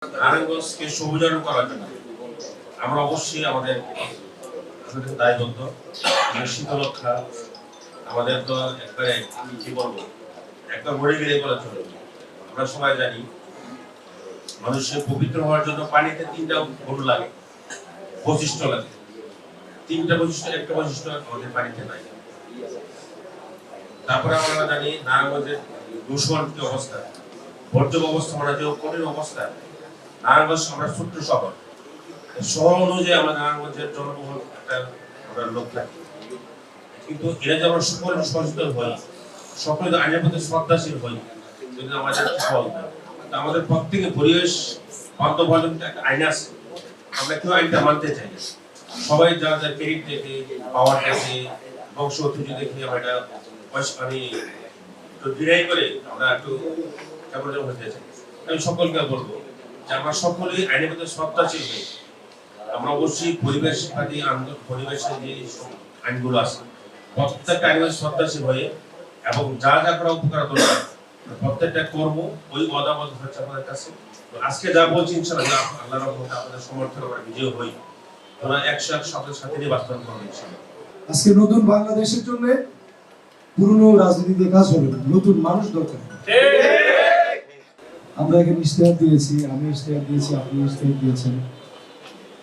নারায়ণগঞ্জকে সবুজায়ন করার জন্য আমরা অবশ্যই আমাদের দায়বদ্ধ। শীতলক্ষা আমাদের তো একবারে কি বলবো, একবার মরে গেলে বলা চলে। আমরা সবাই জানি মানুষের পবিত্র হওয়ার জন্য পানিতে তিনটা গুণ লাগে, বৈশিষ্ট্য লাগে। তিনটা বৈশিষ্ট্য, একটা বৈশিষ্ট্য আমাদের পানিতে নাই। তারপরে আমরা জানি নারায়ণগঞ্জের দূষণ কি অবস্থা, বর্জ্য ব্যবস্থাপনা যে কঠিন অবস্থা। নারায়ণগঞ্জ আমরা ছোট্ট শহর, শহর অনুযায়ী আমরা নারায়ণগঞ্জের জনবহুল একটা আমরা লোক থাকি, কিন্তু এরা যে আমরা সকল সচেতন হই, সকলে আইনের প্রতি শ্রদ্ধাশীল হই, কিন্তু আমাদের ফল আমাদের প্রত্যেকে পরিবেশ বান্ধব হওয়ার জন্য একটা আইন আছে। আমরা কেউ আইনটা মানতে চাই না, সবাই যা যা ক্রেডিট দেখে, পাওয়ার দেখে, বংশ ঐতিহ্য দেখে আমরা এটা আমি একটু ডিনাই করে আমরা একটু কেমন যেন হতে চাই। আমি সকলকে বলবো যে আমরা সকলেই আইনের প্রতি শ্রদ্ধাশীল হই। আমরা অবশ্যই পরিবেশ পরিবেশের যে আইনগুলো আছে প্রত্যেকটা আইনের শ্রদ্ধাশীল হয়ে এবং যা যা করা উপকার দরকার প্রত্যেকটা কর্ম ওই অদাবদ্ধ হচ্ছে আমাদের কাছে। আজকে যা বলছি ইনশাআল্লাহ আল্লাহর রহমতে আপনাদের সমর্থন আমরা বিজয় হই, তোমরা 100 সাথে সাথে নিয়ে বাস্তবায়ন করবে ইনশাআল্লাহ। আজকে নতুন বাংলাদেশের জন্য পুরনো রাজনীতিতে কাজ হবে না, নতুন মানুষ দরকার। আমরা এখানে ইশতেহার দিয়েছি, আমি ইশতেহার দিয়েছি, আপনি ইশতেহার দিয়েছেন।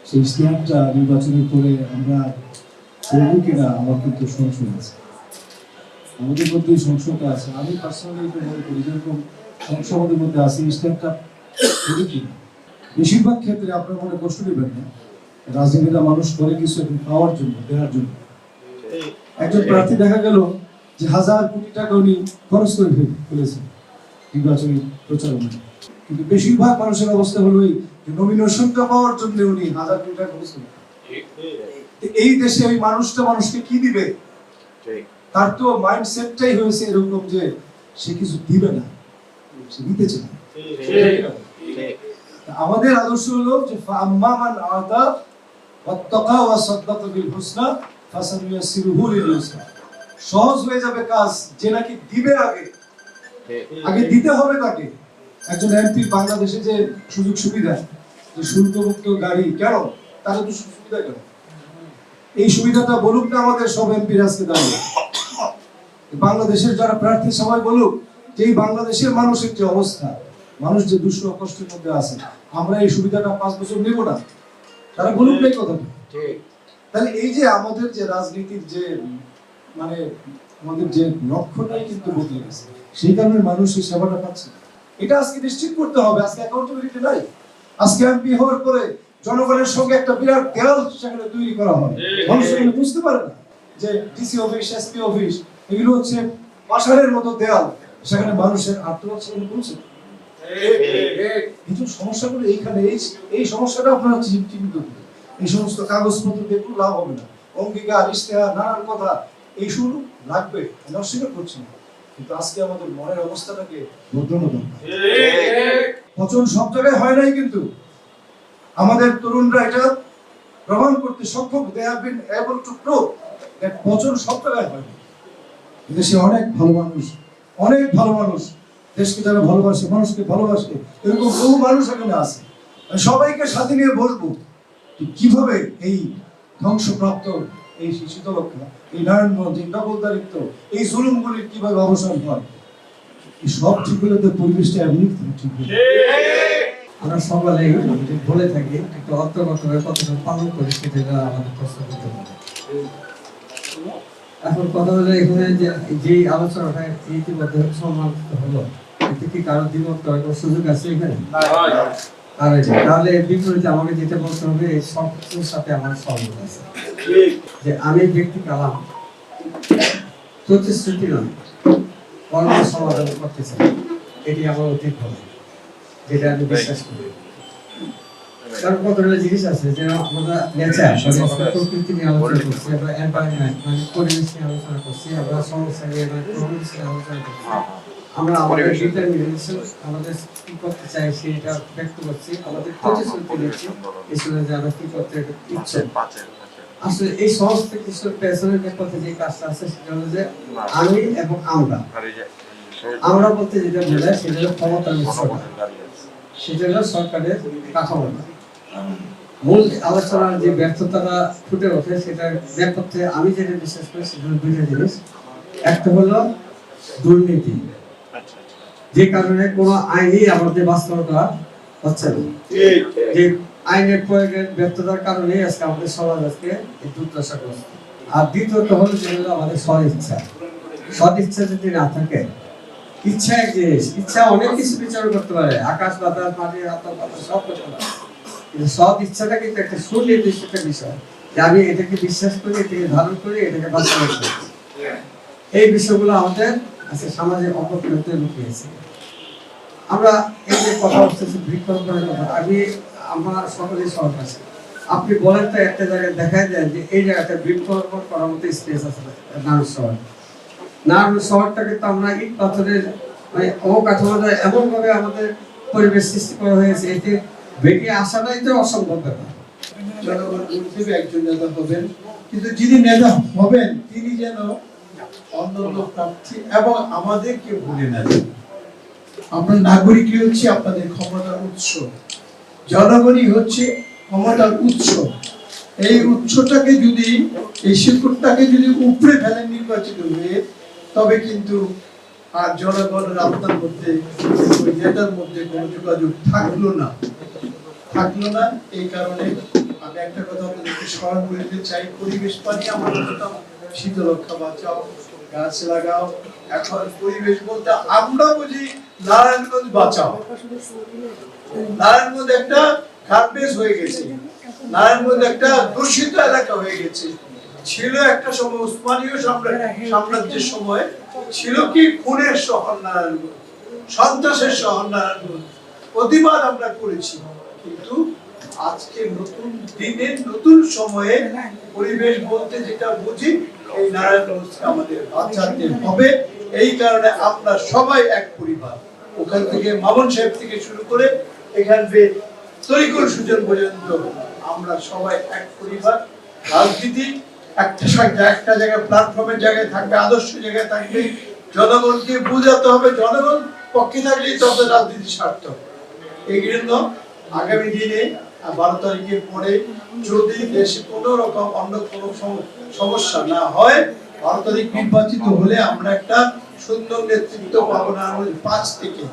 সেই ইশতেহারটা নির্বাচনের পরে আমরা করবো কিনা আমার কিন্তু সংশয় আছে, আমাদের মধ্যে সংশয়টা আছে। আমি পার্সোনালি মনে করি যেরকম সংসদের মধ্যে আছে ইশতেহারটা করি কিনা। বেশিরভাগ ক্ষেত্রে আপনার মনে কষ্ট নেবেন না, রাজনীতিটা মানুষ করে কিছু এখন পাওয়ার জন্য, দেওয়ার জন্য। একজন প্রার্থী দেখা গেল যে 1000 কোটি টাকা উনি খরচ করে ফেলেছেন নির্বাচনী প্রচারণায়, কিন্তু বেশিরভাগ মানুষের অবস্থা হলো এই নমিনেশনটা পাওয়ার জন্য উনি 1000 কোটি টাকা খরচ করেন। এই দেশে ওই মানুষটা মানুষকে কি দিবে? তার তো মাইন্ডসেটটাই হয়েছে এরকম যে সে কিছু দিবে না, সে দিতে চায়। আমাদের আদর্শ হলো যে আম্মা মান আতা ওয়াত্তাকা ওয়া সাদ্দাকা বিল হুসনা ফাসানুয়াসসিরুহু লিল ইউসরা। সহজ হয়ে যাবে কাজ যে নাকি দিবে, আগে দিতে হবে তাকে। একজন এমপি বাংলাদেশে যে সুযোগ সুবিধা, যে শুল্কমুক্ত গাড়ি, কেন তার তো সুবিধা কেন? এই সুবিধাটা বলুক না আমাদের সব এমপির আজকে দাঁড়িয়ে। বাংলাদেশের যারা প্রার্থী সবাই বলুক যে এই বাংলাদেশের মানুষের যে অবস্থা, মানুষ যে দুঃখ কষ্টের মধ্যে আছে, আমরা এই সুবিধাটা 5 বছর নেব না, তারা বলুক এই কথাটা। তাহলে এই যে আমাদের যে রাজনীতির যে মানে আমাদের যে লক্ষ্যটাই কিন্তু বদলে গেছে, সেই কারণে মানুষ এই সেবাটা পাচ্ছে। এটা আজকে নিশ্চিত করতে হবে। আজকে অ্যাকাউন্টেবিলিটি নাই। আজকে এমপি হওয়ার পরে জনগণের সঙ্গে একটা বিরাট দেয়াল সেখানে তৈরি করা হয়। মানুষ সেখানে বুঝতে পারে না যে ডিসি অফিস, এসপি অফিস এগুলো হচ্ছে পাশারের মতো দেয়াল, সেখানে মানুষের আত্মরক্ষা সেখানে পৌঁছে। কিন্তু সমস্যাগুলো এইখানে, এই সমস্যাটা আপনারা চিহ্নিত করুন। এই সমস্ত কাগজপত্র দেখুন লাভ হবে না, অঙ্গীকার, ইশতেহার, নানান কথা এই শুরু লাগবে, আমি অস্বীকার করছি না, কিন্তু আজকে আমাদের মনের অবস্থাটাকে বদলানো দরকার। পচন সব জায়গায় হয় নাই, কিন্তু আমাদের তরুণরা এটা প্রমাণ করতে সক্ষম। they have been able to prove that পচন সব জায়গায় হয় না। দেশে অনেক ভালো মানুষ, অনেক ভালো মানুষ, দেশকে যারা ভালোবাসে, মানুষকে ভালোবাসে, এরকম বহু মানুষ এখানে আছে। সবাইকে সাথে নিয়ে বসবো কিভাবে এই ধ্বংসপ্রাপ্ত এই শীতলক্ষা, এই নারায়ণগঞ্জ, এই দখলদারিত্ব, এই জুলুমগুলির কিভাবে অবসান হয়, এই সব ঠিক হলে তো পরিবেশটা এমনি ঠিক হবে। আমরা সকালে বলে থাকি একটা অর্থগতভাবে কতটা পালন করি সেটা আমাদের প্রশ্ন করতে হবে। এখন কথা হলো এখানে যে আলোচনাটা ইতিমধ্যে সমাপ্ত হলো, এতে কি কারো দ্বিমত করার কোনো সুযোগ আছে এখানে? তাহলে বিপরীতে আমাকে যেটা বলতে হবে এই সবকিছুর সাথে আমার সহমত আছে যে আমি ব্যক্তি কালাম প্রতিশ্রুতি নয় কর্ম সমাধান করতে চাই, এটি আমার অতীত হবে, যেটা আমি বিশ্বাস করি। কারণ কতগুলো জিনিস আছে যে আমরা নেচার প্রকৃতি নিয়ে আলোচনা করছি, আমরা এনভায়রনমেন্ট মানে পরিবেশ নিয়ে আলোচনা করছি, আমরা সমস্যা নিয়ে প্রবলেমস নিয়ে আলোচনা করছি, আমরা আমাদের ডিটারমিনেশন আমাদের কি করতে চাই সেটা ব্যক্ত করছি, আমাদের প্রতিশ্রুতি দিচ্ছি এসবে যে আমরা কি করতে ইচ্ছে। আসলে এই সমস্ত কিছুর পেছনের যে কথা যে কাজটা আছে সেটা হলো যে আমি এবং আমরা বলতে যেটা বোঝায় সেটা হলো ক্ষমতার মিশ্রণ। সেটা হলো সরকারের কাঠামো। মূল আলোচনার যে ব্যর্থতাটা ফুটে ওঠে সেটার নেপথ্যে আমি যেটা বিশ্বাস করি সেটা হলো দুইটা জিনিস। একটা হলো দুর্নীতি, যে কারণে কোনো আইনই আমাদের বাস্তবতা হচ্ছে না, যে আইনের প্রয়োগের ব্যর্থতার কারণে আজকে আমাদের সমাজ আজকে এই দুর্দশাগ্রস্ত। আর দ্বিতীয়ত হলো যে হলো আমাদের সদিচ্ছা। সদিচ্ছা যদি না থাকে, ইচ্ছা এক জিনিস, ইচ্ছা অনেক কিছু বিচার করতে পারে, আকাশ বাতাস মাটি আকাশ বাতাস সব করতে পারে, কিন্তু সৎ ইচ্ছাটা কিন্তু একটা সুনির্দিষ্ট একটা বিষয়, যে আমি এটাকে বিশ্বাস করি, এটাকে ধারণ করি, এটাকে বাস্তবায়ন করি। এই বিষয়গুলো আমাদের আজকে সমাজে অপরিণত লুকিয়েছে। আমরা এই যে কথা হচ্ছে বৃক্ষরোপণের কথা, আমার সকলেই সহজ আছে। আপনি বলেন তো একটা জায়গায় দেখায় দেন যে এই জায়গাটা বৃক্ষরোপণ করার মতো স্পেস আছে নারায়ণ শহর। নারায়ণ শহরটা কিন্তু আমরা ইট পাথরের মানে অবকাঠামোটা এমন ভাবে আমাদের পরিবেশ সৃষ্টি করা হয়েছে, এতে বেরিয়ে আসাটাই তো অসম্ভব ব্যাপার। জনগণ হিসেবে একজন নেতা হবেন, কিন্তু যিনি নেতা হবেন তিনি যেন অন্যান্য প্রার্থী এবং আমাদেরকে ভুলে না যান। আমরা নাগরিকই হচ্ছে আপনাদের ক্ষমতার উৎস, জনগণই হচ্ছে ক্ষমতার উৎস। এই উৎসটাকে যদি, এই শিকড়টাকে যদি উপড়ে ফেলেন নির্বাচিত হয়ে, তবে কিন্তু আর জনগণের আপনার মধ্যে ওই নেতার মধ্যে কোনো যোগাযোগ থাকলো না। এই কারণে আমি একটা কথা আপনাদেরকে স্মরণ করে দিতে চাই, পরিবেশ পানি আমরা বলতাম শীতলক্ষা বাঁচাও, গাছ লাগাও। এখন পরিবেশ বলতে আমরা বুঝি নারায়ণগঞ্জ বাঁচাও। নারায়ণগঞ্জ একটা গার্বেজ হয়ে গেছে, নারায়ণগঞ্জ একটা দূষিত এলাকা হয়ে গেছে। ছিল একটা সময় উসমানীয় সাম্রাজ্যের সময় ছিল কি খুনের শহর নারায়ণগঞ্জ, সন্ত্রাসের শহর নারায়ণগঞ্জ, প্রতিবাদ আমরা করেছি। কিন্তু আজকে নতুন দিনে নতুন সময়ে পরিবেশ বলতে যেটা বুঝি, এই নারায়ণগঞ্জকে আমাদের বাঁচাতে হবে। এই কারণে আমরা সবাই এক পরিবার, ওখান থেকে মামুন সাহেব থেকে শুরু করে এখান থেকে তরিকুল সুজন পর্যন্ত আমরা সবাই এক পরিবার। রাজনীতি একটা জায়গায় প্ল্যাটফর্মের জায়গায় থাকবে, আদর্শ জায়গায় থাকবে, জনগণকে বুঝাতে হবে, জনগণ পক্ষে থাকলেই তবে রাজনীতি সার্থক। এই জন্য আগামী দিনে 12 তারিখের পরে যদি দেশে কোনো রকম অন্য কোনো সমস্যা না হয়, 12 তারিখ নির্বাচিত হলে আমরা একটা সুন্দর নেতৃত্ব পাবো না 5 থেকে